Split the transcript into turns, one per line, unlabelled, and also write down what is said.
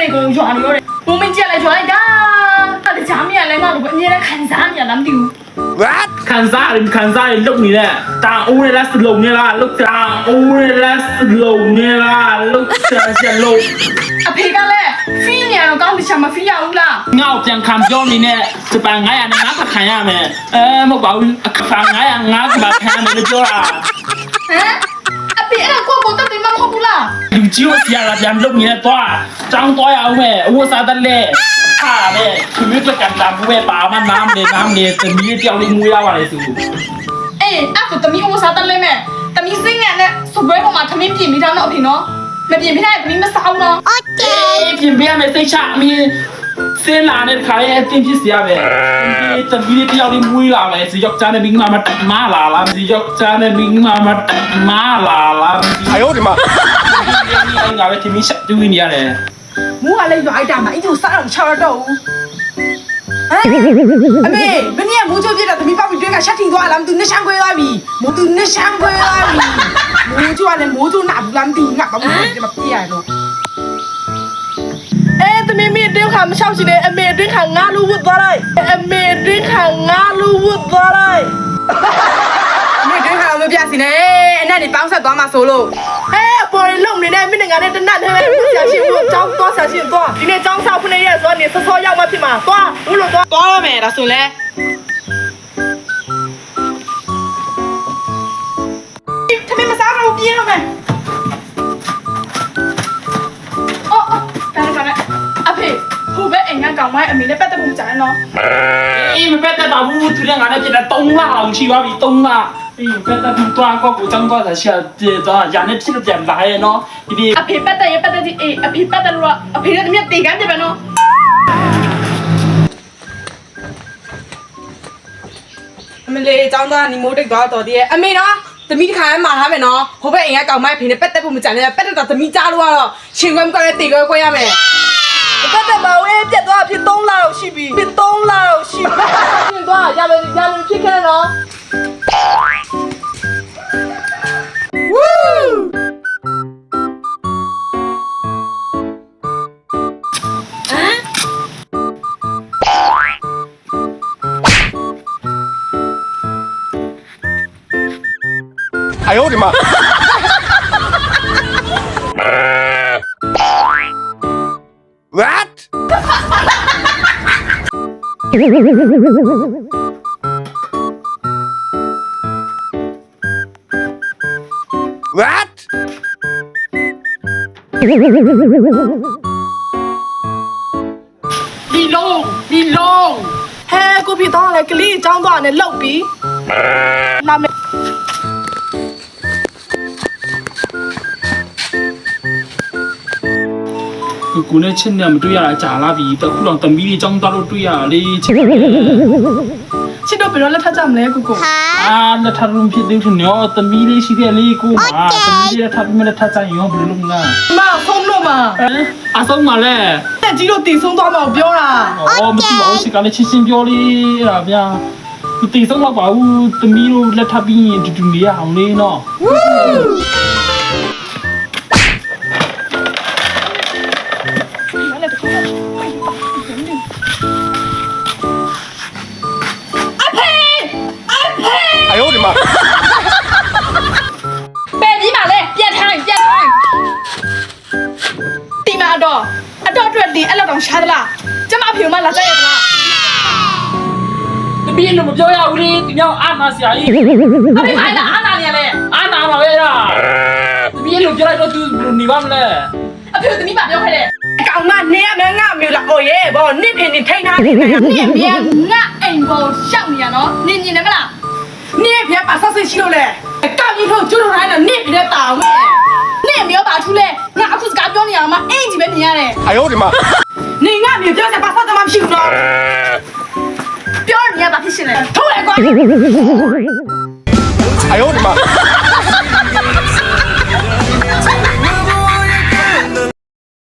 得给我抓了嘞，我们家来抓来干，他的家面来嘛，你来看啥面难丢？
What
看啥你看啥你录你嘞，当屋里来是录你啦，录当屋里来是录你啦，录啥些录？
啊，陪干嘞，飞年了，刚不想嘛飞呀乌啦。
我ပြန်ခံပြောနေနဲ့စပန်900နဲ့ငါဖခံရမယ်မဟုတ်ပါဘူးအခါ900ငါကခံရမယ်လို့ပြောတာ
嗯，啊，别了，过到底嘛好不啦？
လူကြီးကိုဆရာလာပြန်လုပ်နေတော့ចောင်းသွားရအောင်မယ်ဝတ်စားတယ်လေဟာလေသူမျိုးကကန်တာဘူးပဲပါမน้ำလေတမီးတယောက်လေးငွေရပါလေသူ
哎，啊，就等于我啥得嘞咩？等于新年呢，所以我嘛他们变没当老平咯，没变没得，等于没烧咯。
ပြင်ပြမယ်စိတ်ချအမင်းစင်းလာတဲ့ခါရဲ့အတင်းဖြစ်စရာပဲဒီတမီးတယောက်လေးငွေလာပဲစီယောက်ျားနဲ့မိန်းမမတက်မလာလားစီယောက်ျားနဲ့မိန်းမမတက်မလာလား
哎呦我的妈！
ငါပဲထမင်းချက်တူးနေရတယ်
我还来抓一单嘛，一就啥人吃得到？哎，阿妹，明年我就别了，他们把我这个夏天多阿兰都那香龟拉米，我都那香龟拉米，我就阿那我就拿不兰地，拿把我这么变了。哎，他们没对看没消息的，没对看俺路不咋来，没对看俺路不咋来。没对看我们变心呢，那你帮啥多嘛收了？哎，不然弄你呢，没人家那真难听嘞，小心我装多小心多，今天装少不能也说你是说要么屁嘛，多无论多了没了说嘞。他们没啥肉变了没？哦，干嘞，阿佩，后边人家讲买，阿妹那别得不讲咯。
အေးမပက်တတ်ပါဘူးသူလည်းငါနဲ့ပြတာ3လအောင်ရှိသွားပြီ3လအေးပက်တတ်ဘူးတွားကောကိုចောင်းသွားတာရှာတဲ့တော့ညာနဲ့ဖြစ်ပြန်လာရဲ့နော်ဒီ
အဖေပတ်တယ်ရပတ်တယ်ဒီအေးအဖေပတ်တယ်လို့အဖေလည်းတမက်တေကန်းပြပဲနော်အမလေးចောင်းသားညီမိုးတိတ်သွားတော်တည်းအမေနော်သမီးတစ်ခါမှမာထားမယ်နော်ဟိုဘက်အိမ်ကကောင်မအဖေနဲ့ပတ်သက်ဖို့မကြံနဲ့ပတ်သက်တော့သမီးကြားလို့ကတော့ရှင်ခွဲမကလည်းတေခွဲရမယ်ပတ်သက်ပါဝဲပြတ်သွားဖြစ်3လတော့ရှိပြီဖြစ်3လတော့ရှိပြီဖြစ်သွားရမယ်ဖြစ်ခဲ့နော်
哎呦我的妈！What？ What？
ဒီလုံး
ဟဲကိုပြတော့လေကလေးចောင်းသွားနဲ့လောက်ပြီးနာမည်
ကိုနဲ့ချင်းနဲ့မတွေ့ရတာကြာလာပြီတခုတော့တမီးလေးចောင်းသွားလို့တွေ့ရလေချစ်
ချစ်တော့ဘယ်တော့လက်ထပ်ကြမလဲကို
လက်ထပ်လုံးဖြစ်သေးတယ်နော်တမီးလေးရှိတဲ့လေးကိုမှာတမီးလေးထပ်ပြီးမလက်ထပ်ကြရင်ရောဘယ်လိုလုပ်မလဲ
မဆုံးလို့မ
အဆုံးပါလဲ
တက်ကြီးတို့တည်ဆုံးသွားမှပြောတာ
မသိပါဘူးစီကလည်းချင်းပြောလေးအဲ့ဒါဗျာသူတည်ဆုံးတော့ပါဘူးတမီးတို့လက်ထပ်ပြီးရင်တူနေရအောင်လေးနော်
哎呦我的妈！
ပဲကြီးပါလေပြတ်ထိုင်းတီမာတော့အတွက်ဒီအဲ့လောက်တောင်ရှားသလားကျမအဖေမလာကြရသလား
တမီးတို့မပြောရဘူးလေဒီမြောက်အာနာဆရာကြီး
အဖေခိုင်းတာအာနာနေရလေ
အာနာပါပဲလားတမီးတို့ပြောလိုက်တော့သူနေပါမလဲ
အဖေသမီးပါပြောခဲ့တယ်အကောင်မနေရမယ်ငါမျိုးလားအိုးရဲ့ဘောနင့်ဖေနေထိန်းထားနေတယ်နင့်မြန်ငါအိမ်ကိုရှောက်နေရနော်နင်မြင်တယ်မလားနင့်ဖေပါဆက်စစ်ရှိလို့လေကောက်ကြီးထုတ်ကျွတ်လို့တိုင်းတော့နင့်ဖေတဲ့တာဝင်နင့်မျိုးပါထူးလဲငါအခုစကားပြောနေရမှာအင်ကြီးပဲမြင်ရတယ်
哎呦我的妈！
နေငါမျိုးပြောစပါဆက်တမမရှိဘူးနော်ပြောနေရတာဖြစ်ရှင်လေထုတ်လိုက်ကွာ
哎呦我的妈！